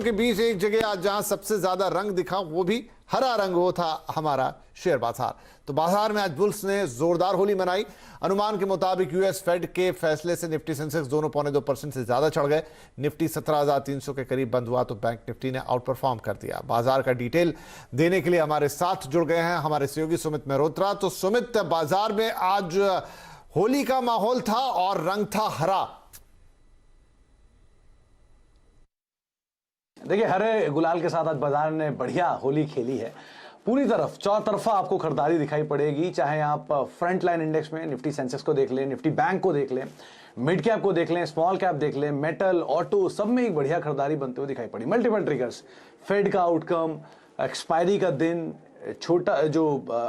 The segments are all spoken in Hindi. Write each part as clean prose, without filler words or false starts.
बादलों के बीच एक जगह आज जहां सबसे ज्यादा रंग दिखा वो भी हरा रंग, वो था हमारा शेयर बाजार। तो बाजार में आज बुल्स ने जोरदार होली मनाई। अनुमान के मुताबिक यूएस फेड के फैसले से निफ्टी सेंसेक्स दोनों 0.2% से ज्यादा चढ़ गए। निफ्टी 17,300 के करीब बंद हुआ तो बैंक निफ्टी ने आउट परफॉर्म कर दिया। बाजार का डिटेल देने के लिए हमारे साथ जुड़ गए हैं हमारे सहयोगी सुमित मेहरोत्रा। तो सुमित, बाजार में आज होली का माहौल था और रंग था हरा। देखिए, हरे गुलाल के साथ आज बाजार ने बढ़िया होली खेली है। पूरी तरफ चौतरफा आपको खरीदारी दिखाई पड़ेगी, चाहे आप फ्रंट लाइन इंडेक्स में निफ्टी सेंसेक्स को देख लें, निफ्टी बैंक को देख लें, मिड कैप को देख लें, स्मॉल कैप देख लें, मेटल, ऑटो, सब में एक बढ़िया खरीदारी बनते हुए दिखाई पड़ी। मल्टीपल ट्रिगर्स, फेड का आउटकम, एक्सपायरी का दिन, छोटा जो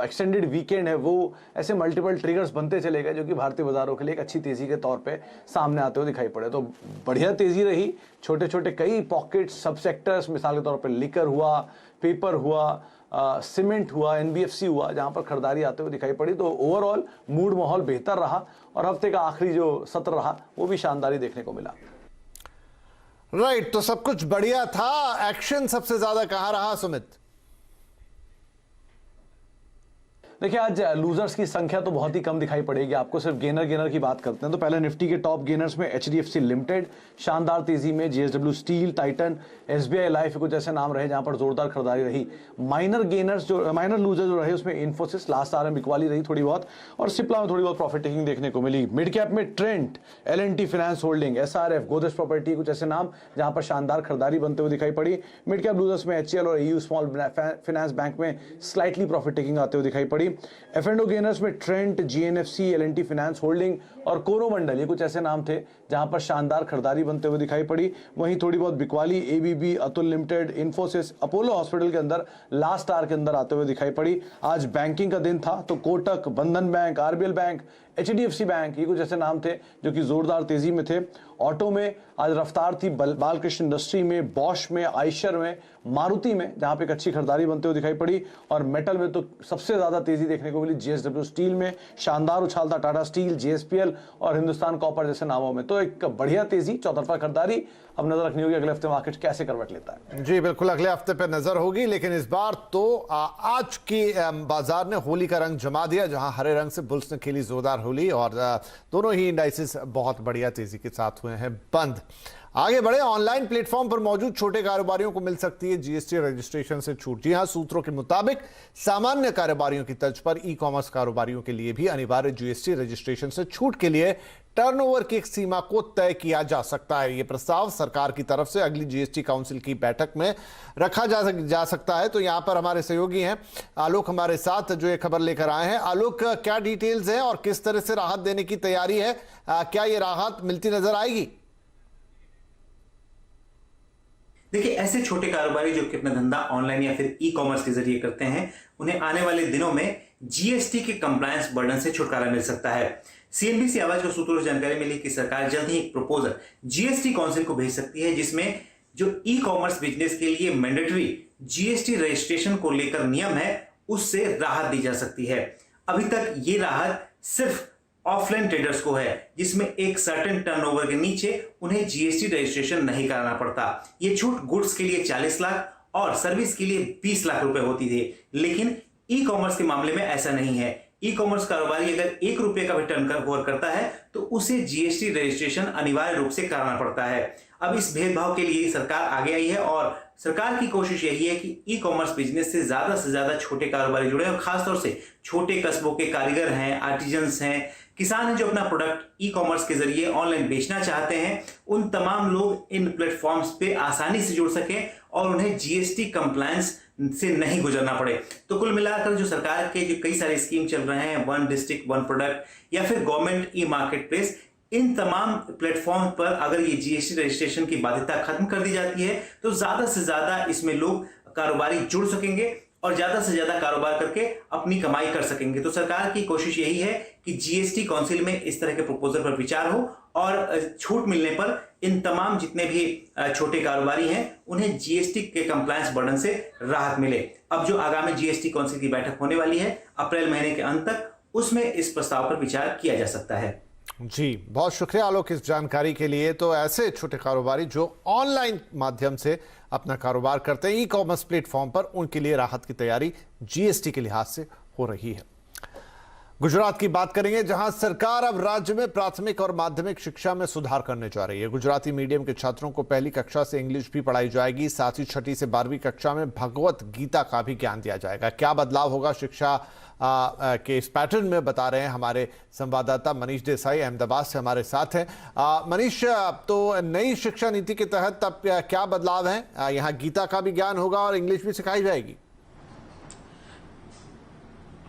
एक्सटेंडेड वीकेंड है, वो ऐसे मल्टीपल ट्रिगर्स बनते चले गए जो कि भारतीय बाजारों के लिए एक अच्छी तेजी के तौर पे सामने आते हुए दिखाई पड़े। तो बढ़िया तेजी रही। छोटे छोटे कई पॉकेट्स, सब सेक्टर्स, मिसाल के तौर पे लिकर हुआ, पेपर हुआ, सीमेंट हुआ, एनबीएफसी हुआ, जहां पर खरीदारी आते हुए दिखाई पड़ी। तो ओवरऑल मूड माहौल बेहतर रहा और हफ्ते का आखिरी जो सत्र रहा वो भी शानदारी देखने को मिला। राइट, तो सब कुछ बढ़िया था। एक्शन सबसे ज्यादा कहां रहा सुमित? देखिए, आज लूजर्स की संख्या तो बहुत ही कम दिखाई पड़ेगी आपको। सिर्फ गेनर की बात करते हैं तो पहले निफ्टी के टॉप गेनर्स में एचडीएफसी लिमिटेड शानदार तेजी में, JSW steel, Titan, SBI life कुछ ऐसे नाम रहे जहां पर जोरदार खरीदारी रही। माइनर लूजर जो रहे उसमें इन्फोसिस, लास्ट आर बिकवाली रही थोड़ी बहुत, और सिप्ला में थोड़ी बहुत प्रॉफिट टेकिंग देखने को मिली। मिड कैप में Trent, L&T finance holding, SRF, Godrej property, कुछ ऐसे नाम जहां पर शानदार खरीदारी बनते हुए दिखाई पड़ी। मिड कैप लूजर्स में एचसीएल और एयू स्मॉल फाइनेंस बैंक में स्लाइटली प्रॉफिट टेकिंग आते हुए दिखाई पड़ी। एफ&ओ गेनर्स में Trent, GNFC, L&T finance holding और कोरोमंडल, ये कुछ ऐसे नाम थे जहां पर शानदार खरीदारी बनते हुए दिखाई पड़ी। वहीं थोड़ी बहुत बिकवाली ABB, Atul limited, Infosys, Apollo hospital के अंदर लास्ट आवर के अंदर आते हुए दिखाई पड़ी। आज बैंकिंग का दिन था तो कोटक, बंधन bank, RBL bank, HDFC bank, ये कुछ ऐसे नाम थे जो कि जोरदार तेजी में थे। ऑटो में आज रफ्तार थी बालकृष्ण इंडस्ट्री में, बॉश में, आयशर में, मारुति में, जहां पे एक अच्छी खरीदारी बनते हुए दिखाई पड़ी। और मेटल में तो सबसे ज्यादा तेजी देखने को मिली जेएसडब्ल्यू स्टील में, शानदार उछाल था टाटा स्टील, जेएसपीएल और हिंदुस्तान कॉपर जैसे नामों में। तो एक बढ़िया तेजी, चौतरफा खरीदारी। अब नजर रखनी होगी अगले हफ्ते मार्केट कैसे करवट लेता है। जी बिल्कुल, अगले हफ्ते पे नजर होगी, लेकिन इस बार तो आज की बाजार ने होली का रंग जमा दिया, जहां हरे रंग से बुल्स ने खेली जोरदार होली और दोनों ही इंडाइसेस बहुत बढ़िया तेजी के साथ हुए हैं बंद। आगे बढ़े, ऑनलाइन प्लेटफॉर्म पर मौजूद छोटे कारोबारियों को मिल सकती है जीएसटी रजिस्ट्रेशन से छूट। जी हां, सूत्रों के मुताबिक सामान्य कारोबारियों की तर्ज पर ई कॉमर्स कारोबारियों के लिए भी अनिवार्य जीएसटी रजिस्ट्रेशन से छूट के लिए टर्नओवर की एक सीमा को तय किया जा सकता है। यह प्रस्ताव सरकार की तरफ से अगली जीएसटी काउंसिल की बैठक में रखा जा सकता है। तो यहां पर हमारे सहयोगी हैं आलोक हमारे साथ, जो ये खबर लेकर आए हैं। आलोक, क्या डिटेल्स है और किस तरह से राहत देने की तैयारी है? क्या ये राहत मिलती नजर आएगी? देखिए, ऐसे छोटे कारोबारी जो कि अपना धंधा ऑनलाइन या फिर ई कॉमर्स के जरिए करते हैं, उन्हें आने वाले दिनों में जीएसटी के कंप्लायंस बर्डन से छुटकारा मिल सकता है। सीएनबीसी आवाज को सूत्रों से जानकारी मिली कि सरकार जल्द ही एक प्रपोजल जीएसटी काउंसिल को भेज सकती है, जिसमें जो ई कॉमर्स बिजनेस के लिए मैंडेटरी जीएसटी रजिस्ट्रेशन को लेकर नियम है, उससे राहत दी जा सकती है। अभी तक ये राहत सिर्फ ऑफलाइन ट्रेडर्स को है, जिसमें एक सर्टेन टर्नओवर के नीचे उन्हें जीएसटी रजिस्ट्रेशन नहीं कराना पड़ता। ये छूट गुड्स के लिए 40 लाख और सर्विस के लिए 20 लाख रुपए होती थी, लेकिन ई कॉमर्स के मामले में ऐसा नहीं है। ई कॉमर्स कारोबारी अगर 1 रुपए का भी टर्नओवर करता है तो उसे जीएसटी रजिस्ट्रेशन अनिवार्य रूप से कराना पड़ता है। अब इस भेदभाव के लिए सरकार आगे आई है और सरकार की कोशिश यही है कि ई कॉमर्स बिजनेस से ज्यादा छोटे कारोबारी जुड़े, और खासतौर से छोटे कस्बों के कारीगर हैं, आर्टिजन्स हैं, किसान हैं जो अपना प्रोडक्ट ई कॉमर्स के जरिए ऑनलाइन बेचना चाहते हैं, उन तमाम लोग इन प्लेटफॉर्म्स पे आसानी से जुड़ सकें और उन्हें जीएसटी कंप्लायंस से नहीं गुजरना पड़े। तो कुल मिलाकर जो सरकार के जो कई सारे स्कीम चल रहे हैं, वन डिस्ट्रिक्ट वन प्रोडक्ट या फिर गवर्नमेंट ई मार्केट प्लेस, इन तमाम प्लेटफॉर्म पर अगर ये जीएसटी रजिस्ट्रेशन की बाध्यता खत्म कर दी जाती है तो ज्यादा से ज्यादा इसमें लोग कारोबारी जुड़ सकेंगे और ज्यादा से ज्यादा कारोबार करके अपनी कमाई कर सकेंगे। तो सरकार की कोशिश यही है कि जीएसटी काउंसिल में इस तरह के प्रपोजल पर विचार हो और छूट मिलने पर इन तमाम जितने भी छोटे कारोबारी हैं उन्हें जीएसटी के कंप्लायंस बर्डन से राहत मिले। अब जो आगामी जीएसटी काउंसिल की बैठक होने वाली है अप्रैल महीने के अंत तक, उसमें इस प्रस्ताव पर विचार किया जा सकता है। जी, बहुत शुक्रिया आलोक इस जानकारी के लिए। तो ऐसे छोटे कारोबारी जो ऑनलाइन माध्यम से अपना कारोबार करते हैं ई कॉमर्स प्लेटफॉर्म पर, उनके लिए राहत की तैयारी जीएसटी के लिहाज से हो रही है। गुजरात की बात करेंगे, जहां सरकार अब राज्य में प्राथमिक और माध्यमिक शिक्षा में सुधार करने जा रही है। गुजराती मीडियम के छात्रों को पहली कक्षा से इंग्लिश भी पढ़ाई जाएगी, साथ ही छठी से 12वीं कक्षा में भगवत गीता का भी ज्ञान दिया जाएगा। क्या बदलाव होगा शिक्षा के इस पैटर्न में, बता रहे हैं हमारे संवाददाता मनीष देसाई अहमदाबाद से हमारे साथ हैं। मनीष, तो नई शिक्षा नीति के तहत अब क्या बदलाव है? यहाँ गीता का भी ज्ञान होगा और इंग्लिश भी सिखाई जाएगी।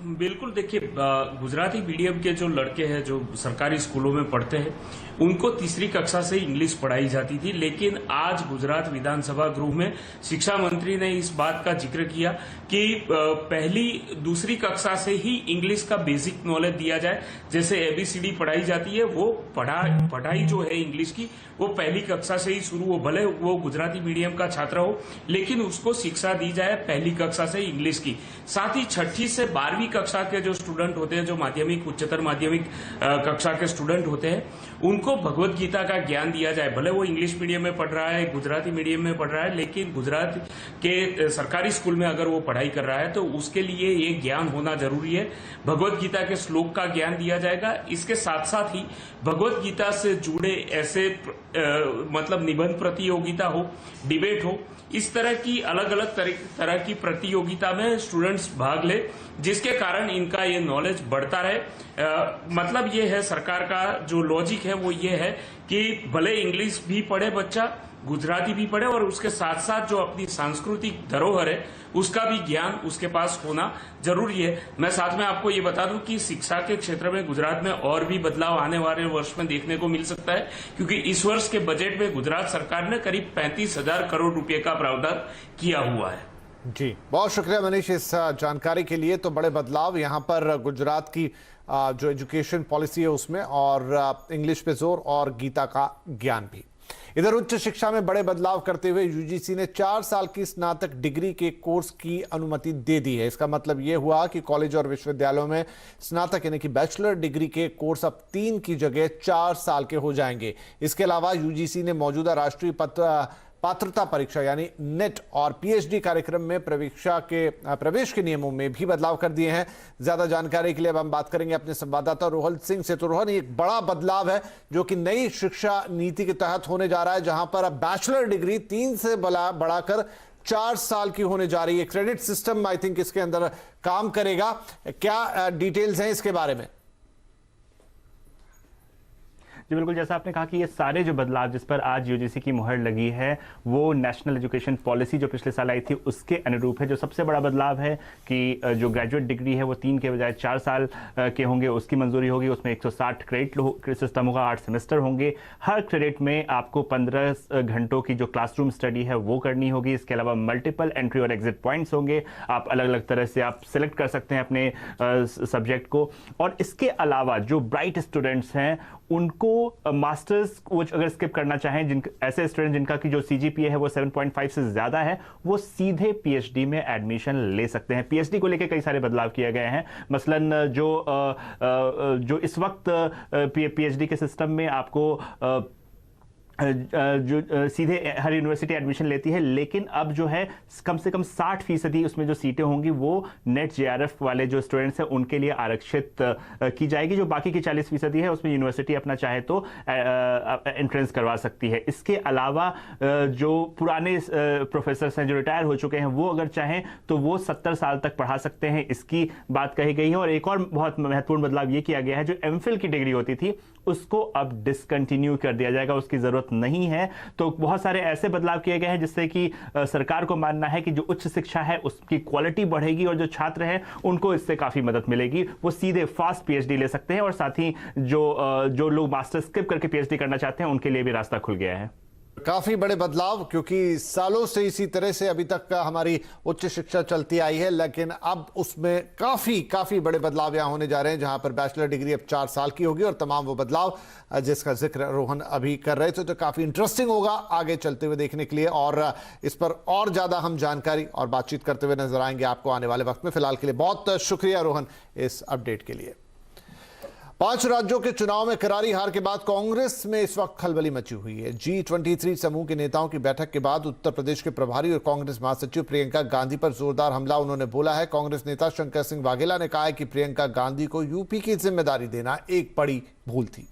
बिल्कुल, देखिए गुजराती मीडियम के जो लड़के हैं जो सरकारी स्कूलों में पढ़ते हैं उनको तीसरी कक्षा से इंग्लिश पढ़ाई जाती थी, लेकिन आज गुजरात विधानसभा गृह में शिक्षा मंत्री ने इस बात का जिक्र किया कि पहली दूसरी कक्षा से ही इंग्लिश का बेसिक नॉलेज दिया जाए। जैसे एबीसीडी पढ़ाई जाती है वो पढ़ाई जो है इंग्लिश की वो पहली कक्षा से ही शुरू हो, भले वो गुजराती मीडियम का छात्र हो लेकिन उसको शिक्षा दी जाए पहली कक्षा से इंग्लिश की। साथ ही छठी से 12वीं कक्षा के जो स्टूडेंट होते हैं, जो माध्यमिक उच्चतर माध्यमिक कक्षा के स्टूडेंट होते हैं, उनको भगवत गीता का ज्ञान दिया जाए। भले वो इंग्लिश मीडियम में पढ़ रहा है, गुजराती मीडियम में पढ़ रहा है, लेकिन गुजरात के सरकारी स्कूल में अगर वो पढ़ाई कर रहा है तो उसके लिए ये ज्ञान होना जरूरी है। भगवत गीता के श्लोक का ज्ञान दिया जाएगा। इसके साथ साथ ही भगवत गीता से जुड़े ऐसे मतलब निबंध प्रतियोगिता हो, डिबेट हो, इस तरह की अलग अलग तरह की प्रतियोगिता में स्टूडेंट्स भाग ले, जिसके कारण इनका ये नॉलेज बढ़ता रहे। मतलब ये है सरकार का जो लॉजिक है वो ये है कि भले इंग्लिश भी पढ़े बच्चा, गुजराती भी पढ़े और उसके साथ साथ जो अपनी सांस्कृतिक धरोहर है उसका भी ज्ञान उसके पास होना जरूरी है। मैं साथ में आपको ये बता दूं कि शिक्षा के क्षेत्र में गुजरात में और भी बदलाव आने वाले वर्ष में देखने को मिल सकता है, क्योंकि इस वर्ष के बजट में गुजरात सरकार ने करीब 35,000 करोड़ रुपए का प्रावधान किया हुआ है। जी, बहुत शुक्रिया मनीष इस जानकारी के लिए। तो बड़े बदलाव यहाँ पर गुजरात की जो एजुकेशन पॉलिसी है उसमें, और इंग्लिश पे जोर और गीता का ज्ञान भी। इधर उच्च शिक्षा में बड़े बदलाव करते हुए यूजीसी ने 4 साल की स्नातक डिग्री के कोर्स की अनुमति दे दी है। इसका मतलब यह हुआ कि कॉलेज और विश्वविद्यालयों में स्नातक यानी कि बैचलर डिग्री के कोर्स अब 3 की जगह 4 साल के हो जाएंगे। इसके अलावा यूजीसी ने मौजूदा राष्ट्रीय पात्रता परीक्षा यानी नेट और पीएचडी कार्यक्रम में प्रवेश के नियमों में भी बदलाव कर दिए हैं। ज्यादा जानकारी के लिए अब हम बात करेंगे अपने संवाददाता रोहन सिंह से। तो रोहन, एक बड़ा बदलाव है जो कि नई शिक्षा नीति के तहत होने जा रहा है, जहां पर अब बैचलर डिग्री 3 से बढ़ाकर 4 साल की होने जा रही है। क्रेडिट सिस्टम आई थिंक इसके अंदर काम करेगा। क्या डिटेल्स हैं इसके बारे में? जी बिल्कुल, जैसा आपने कहा कि ये सारे जो बदलाव जिस पर आज यूजीसी की मुहर लगी है वो नेशनल एजुकेशन पॉलिसी जो पिछले साल आई थी उसके अनुरूप है। जो सबसे बड़ा बदलाव है कि जो ग्रेजुएट डिग्री है वो 3 के बजाय 4 साल के होंगे, उसकी मंजूरी होगी। उसमें 160 क्रेडिट सिस्टम होगा, 8 सेमेस्टर होंगे। हर क्रेडिट में आपको 15 घंटों की जो क्लासरूम स्टडी है वो करनी होगी। इसके अलावा मल्टीपल एंट्री और एग्जिट पॉइंट्स होंगे। आप अलग अलग तरह से आप सिलेक्ट कर सकते हैं अपने सब्जेक्ट को। और इसके अलावा जो ब्राइट स्टूडेंट्स हैं उनको मास्टर्स अगर स्किप करना चाहें, ऐसे स्टूडेंट जिनका की जो सीजीपीए है वो 7.5 से ज्यादा है, वो सीधे पीएचडी में एडमिशन ले सकते हैं। पीएचडी को लेकर कई सारे बदलाव किए गए हैं। मसलन जो इस वक्त पीएचडी के सिस्टम में आपको जो सीधे हर यूनिवर्सिटी एडमिशन लेती है, लेकिन अब जो है कम से कम 60% उसमें जो सीटें होंगी वो नेट जेआरएफ वाले जो स्टूडेंट्स हैं उनके लिए आरक्षित की जाएगी। जो बाकी की 40% है उसमें यूनिवर्सिटी अपना चाहे तो एंट्रेंस करवा सकती है। इसके अलावा जो पुराने प्रोफेसर्स हैं जो रिटायर हो चुके हैं वो अगर चाहें तो वो 70 साल तक पढ़ा सकते हैं, इसकी बात कही गई है। और एक और बहुत महत्वपूर्ण बदलाव ये किया गया है, जो एमफिल की डिग्री होती थी उसको अब डिसकंटिन्यू कर दिया जाएगा, उसकी जरूरत नहीं है। तो बहुत सारे ऐसे बदलाव किए गए हैं जिससे कि सरकार को मानना है कि जो उच्च शिक्षा है उसकी क्वालिटी बढ़ेगी और जो छात्र हैं उनको इससे काफी मदद मिलेगी। वो सीधे फास्ट पीएचडी ले सकते हैं और साथ ही जो लोग मास्टर स्किप करके पीएचडी करना चाहते हैं उनके लिए भी रास्ता खुल गया है। काफी बड़े बदलाव, क्योंकि सालों से इसी तरह से अभी तक हमारी उच्च शिक्षा चलती आई है, लेकिन अब उसमें काफी बड़े बदलाव यहां होने जा रहे हैं, जहां पर बैचलर डिग्री अब 4 साल की होगी और तमाम वो बदलाव जिसका जिक्र रोहन अभी कर रहे थे। तो काफी इंटरेस्टिंग होगा आगे चलते हुए देखने के लिए, और इस पर और ज्यादा हम जानकारी और बातचीत करते हुए नजर आएंगे आपको आने वाले वक्त में। फिलहाल के लिए बहुत शुक्रिया रोहन इस अपडेट के लिए। 5 राज्यों के चुनाव में करारी हार के बाद कांग्रेस में इस वक्त खलबली मची हुई है। G23 समूह के नेताओं की बैठक के बाद उत्तर प्रदेश के प्रभारी और कांग्रेस महासचिव प्रियंका गांधी पर जोरदार हमला उन्होंने बोला है। कांग्रेस नेता शंकर सिंह वाघेला ने कहा है कि प्रियंका गांधी को यूपी की जिम्मेदारी देना एक बड़ी भूल थी।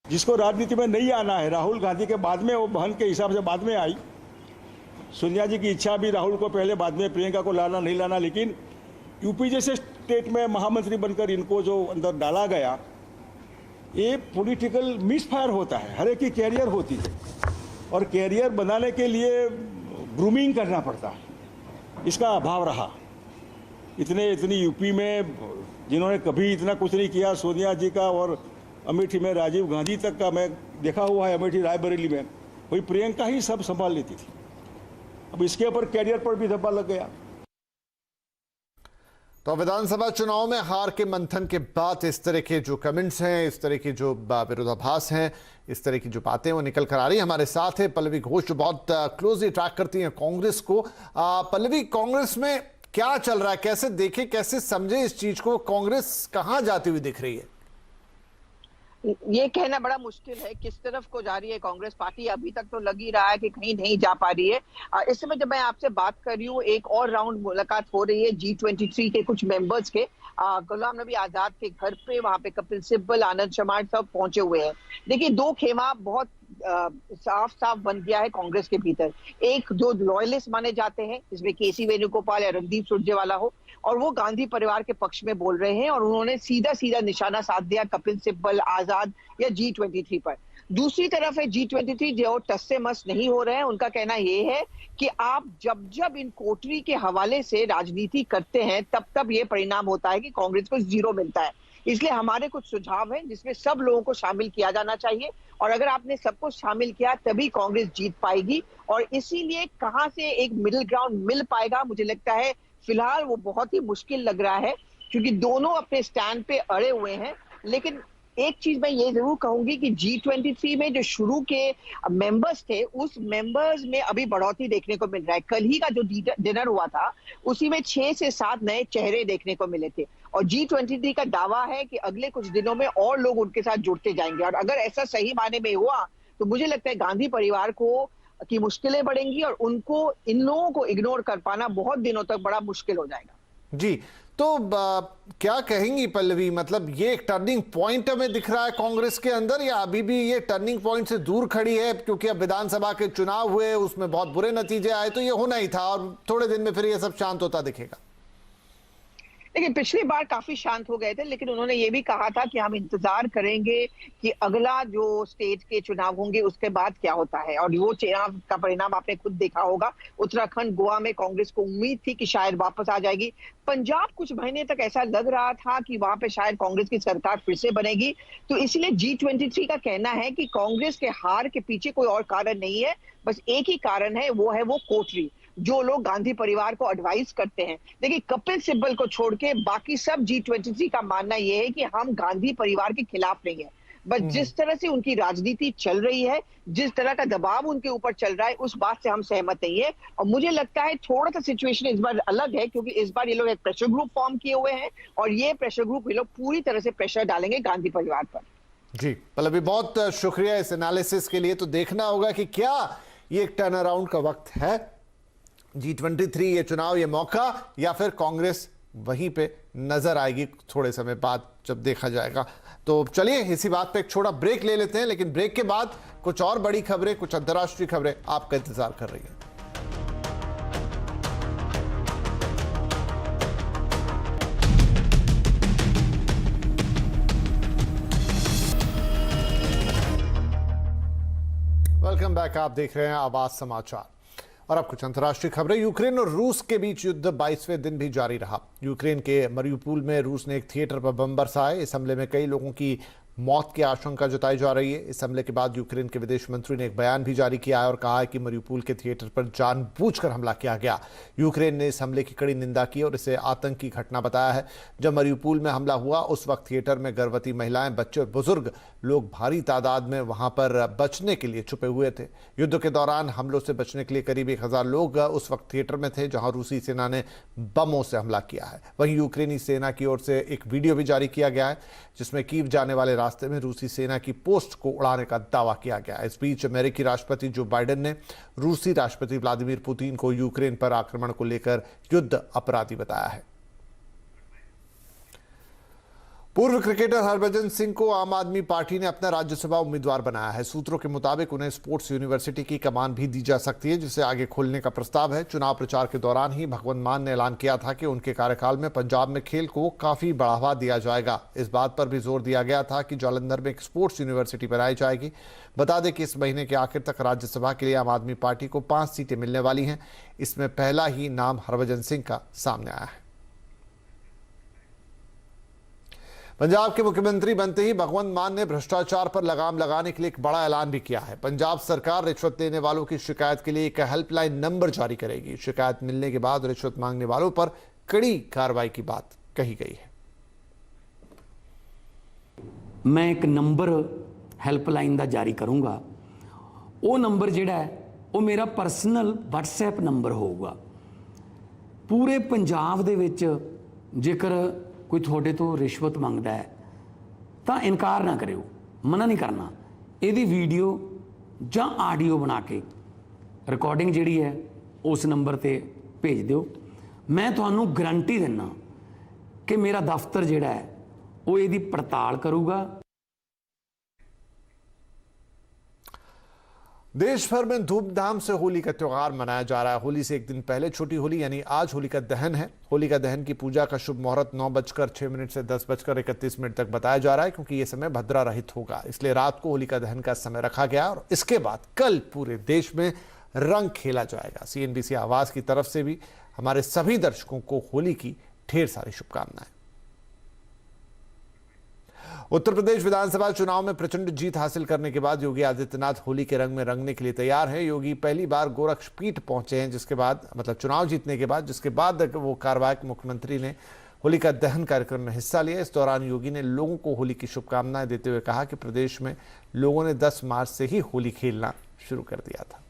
जिसको राजनीति में नहीं आना है, राहुल गांधी के बाद में, वो बहन के हिसाब से बाद में आई। सोनिया जी की इच्छा भी राहुल को पहले, बाद में प्रियंका को लाना नहीं लाना, लेकिन यूपी जैसे स्टेट में महामंत्री बनकर इनको जो अंदर डाला गया, ये पॉलिटिकल मिसफायर होता है। हर एक की कैरियर होती है और कैरियर बनाने के लिए ग्रूमिंग करना पड़ता है, इसका अभाव रहा। इतनी यूपी में जिन्होंने कभी इतना कुछ नहीं किया, सोनिया जी का और अमेठी में राजीव गांधी तक का मैं देखा हुआ है, अमेठी रायबरेली में, वही प्रियंका ही सब संभाल लेती थी। अब इसके ऊपर कैरियर पर भी धब्बा लग गया। तो विधानसभा चुनाव में हार के मंथन के बाद इस तरह के जो कमेंट्स हैं, इस तरह के जो विरोधाभास हैं, इस तरह की जो बातें वो निकल कर आ रही है। हमारे साथ है पल्लवी घोष, जो बहुत क्लोजली ट्रैक करती हैं कांग्रेस को। पल्लवी, कांग्रेस में क्या चल रहा है, कैसे देखे, कैसे समझे इस चीज को? कांग्रेस कहां जाती हुई दिख रही है? ये कहना बड़ा मुश्किल है किस तरफ को जा रही है कांग्रेस पार्टी। अभी तक तो लग ही रहा है कि कहीं नहीं जा पा रही है। इस समय जब मैं आपसे बात कर रही हूँ, एक और राउंड मुलाकात हो रही है G23 के कुछ मेंबर्स के। गुलाम नबी आजाद के घर पे, वहां पे कपिल सिब्बल, आनंद शर्मा सब पहुंचे हुए हैं। देखिए, दो खेमा बहुत साफ साफ बन गया है कांग्रेस के भीतर। एक जो लॉयलिस्ट माने जाते हैं, जिसमें केसी वेणुगोपाल या रणदीप सुरजेवाला हो, और वो गांधी परिवार के पक्ष में बोल रहे हैं और उन्होंने सीधा सीधा निशाना साध दिया कपिल सिब्बल, आजाद या G23 पर। दूसरी तरफ है G23 जो टस से मस नहीं हो रहे हैं। उनका कहना ये है कि आप जब जब इन कोटरी के हवाले से राजनीति करते हैं, तब तब ये परिणाम होता है कि कांग्रेस को 0 मिलता है। इसलिए हमारे कुछ सुझाव हैं जिसमें सब लोगों को शामिल किया जाना चाहिए, और अगर आपने सबको शामिल किया तभी कांग्रेस जीत पाएगी। और इसीलिए कहां से एक मिडिल ग्राउंड मिल पाएगा, मुझे लगता है फिलहाल वो बहुत ही मुश्किल लग रहा है, क्योंकि दोनों अपने स्टैंड पे अड़े हुए हैं। लेकिन एक चीज मैं ये जरूर कहूंगी कि G23 में जो शुरू के मेंबर्स थे, उस मेंबर्स में अभी बढ़ोतरी देखने को मिल रहा है। कल ही का जो डिनर हुआ था, उसी में 6 से 7 नए चेहरे देखने को मिले थे, और G23 का दावा है कि अगले कुछ दिनों में और लोग उनके साथ जुड़ते जाएंगे। और अगर ऐसा सही माने में हुआ तो मुझे लगता है गांधी परिवार की मुश्किलें बढ़ेंगी और उनको, इन लोगों को इग्नोर कर पाना बहुत दिनों तक बड़ा मुश्किल हो जाएगा। जी, तो क्या कहेंगी पल्लवी, मतलब ये एक टर्निंग पॉइंट हमें दिख रहा है कांग्रेस के अंदर, या अभी भी ये टर्निंग पॉइंट से दूर खड़ी है? क्योंकि अब विधानसभा के चुनाव हुए, उसमें बहुत बुरे नतीजे आए, तो ये होना ही था और थोड़े दिन में फिर ये सब शांत होता दिखेगा। लेकिन पिछली बार काफी शांत हो गए थे, लेकिन उन्होंने ये भी कहा था कि हम इंतजार करेंगे कि अगला जो स्टेट के चुनाव होंगे उसके बाद क्या होता है, और वो चुनाव का परिणाम आपने खुद देखा होगा। उत्तराखंड, गोवा में कांग्रेस को उम्मीद थी कि शायद वापस आ जाएगी। पंजाब कुछ महीने तक ऐसा लग रहा था कि वहां पे शायद कांग्रेस की सरकार फिर से बनेगी। तो इसलिए G23 का कहना है कि कांग्रेस के हार के पीछे कोई और कारण नहीं है, बस एक ही कारण है, वो है वो कोटरी, जो लोग गांधी परिवार को एडवाइस करते हैं। देखिए, कपिल सिब्बल को छोड़ के बाकी सब G23 का मानना यह है कि हम गांधी परिवार के खिलाफ नहीं है, बस जिस तरह से उनकी राजनीति चल रही है, जिस तरह का दबाव उनके ऊपर चल रहा है, उस बात से हम सहमत नहीं है। और मुझे लगता है थोड़ा सा सिचुएशन इस बार अलग है, क्योंकि इस बार ये लोग एक प्रेशर ग्रुप फॉर्म किए हुए हैं, और ये प्रेशर ग्रुप ये लोग पूरी तरह से प्रेशर डालेंगे गांधी परिवार पर। जी पल्लवी, बहुत शुक्रिया इस एनालिसिस के लिए। तो देखना होगा कि क्या ये एक टर्न अराउंड का वक्त है, G23 ये चुनाव, ये मौका, या फिर कांग्रेस वहीं पे नजर आएगी थोड़े समय बाद जब देखा जाएगा। तो चलिए इसी बात पे एक छोटा ब्रेक ले लेते हैं, लेकिन ब्रेक के बाद कुछ और बड़ी खबरें, कुछ अंतर्राष्ट्रीय खबरें आपका इंतजार कर रही हैं। वेलकम बैक, आप देख रहे हैं आवाज समाचार। और अब कुछ अंतर्राष्ट्रीय खबरें। यूक्रेन और रूस के बीच युद्ध 22वें दिन भी जारी रहा। यूक्रेन के मरियुपोल में रूस ने एक थिएटर पर बम बरसाए। इस हमले में कई लोगों की मौत की आशंका जताई जा रही है। इस हमले के बाद यूक्रेन के विदेश मंत्री ने एक बयान भी जारी किया है और कहा है कि मरियुपोल के थिएटर पर जानबूझकर हमला किया गया। यूक्रेन ने इस हमले की कड़ी निंदा की और इसे आतंकी घटना बताया है। जब मरियुपोल में हमला हुआ उस वक्त थिएटर में गर्भवती महिलाएं, बच्चे और बुजुर्ग लोग भारी तादाद में वहां पर बचने के लिए छुपे हुए थे। युद्ध के दौरान हमलों से बचने के लिए करीब 1000 लोग उस वक्त थिएटर में थे जहां रूसी सेना ने बमों से हमला किया है। वहीं यूक्रेनी सेना की ओर से एक वीडियो भी जारी किया गया है जिसमें कीव जाने वाले रास्ते में रूसी सेना की पोस्ट को उड़ाने का दावा किया गया। इस बीच अमेरिकी राष्ट्रपति जो बाइडेन ने रूसी राष्ट्रपति व्लादिमीर पुतिन को यूक्रेन पर आक्रमण को लेकर युद्ध अपराधी बताया है। पूर्व क्रिकेटर हरभजन सिंह को आम आदमी पार्टी ने अपना राज्यसभा उम्मीदवार बनाया है। सूत्रों के मुताबिक उन्हें स्पोर्ट्स यूनिवर्सिटी की कमान भी दी जा सकती है जिसे आगे खोलने का प्रस्ताव है। चुनाव प्रचार के दौरान ही भगवंत मान ने ऐलान किया था कि उनके कार्यकाल में पंजाब में खेल को काफी बढ़ावा दिया जाएगा। इस बात पर भी जोर दिया गया था कि जालंधर में एक स्पोर्ट्स यूनिवर्सिटी बनाई जाएगी। बता दें कि इस महीने के आखिर तक राज्यसभा के लिए आम आदमी पार्टी को 5 सीटें मिलने वाली हैं। इसमें पहला ही नाम हरभजन सिंह का सामने आया है। पंजाब के मुख्यमंत्री बनते ही भगवंत मान ने भ्रष्टाचार पर लगाम लगाने के लिए एक बड़ा ऐलान भी किया है। पंजाब सरकार रिश्वत लेने वालों की शिकायत के लिए एक हेल्पलाइन नंबर जारी करेगी। शिकायत मिलने के बाद रिश्वत मांगने वालों पर कड़ी कार्रवाई की बात कही गई है। मैं एक नंबर हेल्पलाइन का जारी करूंगा। वो नंबर जिहड़ा है वो मेरा पर्सनल WhatsApp नंबर होगा। पूरे पंजाब दे विच जेकर कोई थोड़े तो रिश्वत मंगता है तो इनकार ना करियो, मना नहीं करना। यदि वीडियो ਜਾਂ आडियो बना के रिकॉर्डिंग जिहड़ी है उस नंबर ते भेज दिओ। मैं तुहानू गारंटी दिना कि मेरा दफ्तर जिहड़ा है वो इहदी पड़ताल करूगा। देश भर में धूमधाम से होली का त्योहार मनाया जा रहा है। होली से एक दिन पहले छोटी होली यानी आज होलिका दहन है। होलिका दहन की पूजा का शुभ मुहूर्त 9:06 से 10:31 तक बताया जा रहा है क्योंकि यह समय भद्रा रहित होगा, इसलिए रात को होलिका दहन का समय रखा गया और इसके बाद कल पूरे देश में रंग खेला जाएगा। CNBC आवाज की तरफ से भी हमारे सभी दर्शकों को होली की ढेर सारी शुभकामनाएं। उत्तर प्रदेश विधानसभा चुनाव में प्रचंड जीत हासिल करने के बाद योगी आदित्यनाथ होली के रंग में रंगने के लिए तैयार हैं। योगी पहली बार गोरक्षपीठ पहुंचे हैं जिसके बाद चुनाव जीतने के बाद, जिसके बाद वो कार्यवाहक मुख्यमंत्री ने होली का दहन कार्यक्रम में हिस्सा लिया। इस दौरान योगी ने लोगों को होली की शुभकामनाएं देते हुए कहा कि प्रदेश में लोगों ने 10 मार्च से ही होली खेलना शुरू कर दिया था।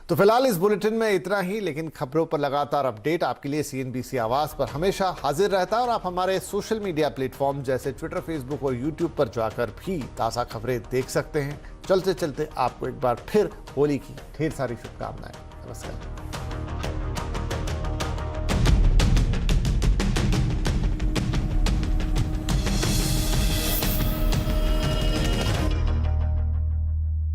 तो फिलहाल इस बुलेटिन में इतना ही, लेकिन खबरों पर लगातार अपडेट आपके लिए CNBC आवाज पर हमेशा हाजिर रहता है और आप हमारे सोशल मीडिया प्लेटफॉर्म जैसे ट्विटर, फेसबुक और यूट्यूब पर जाकर भी ताज़ा खबरें देख सकते हैं। चलते चलते आपको एक बार फिर होली की ढेर सारी शुभकामनाएं। नमस्कार।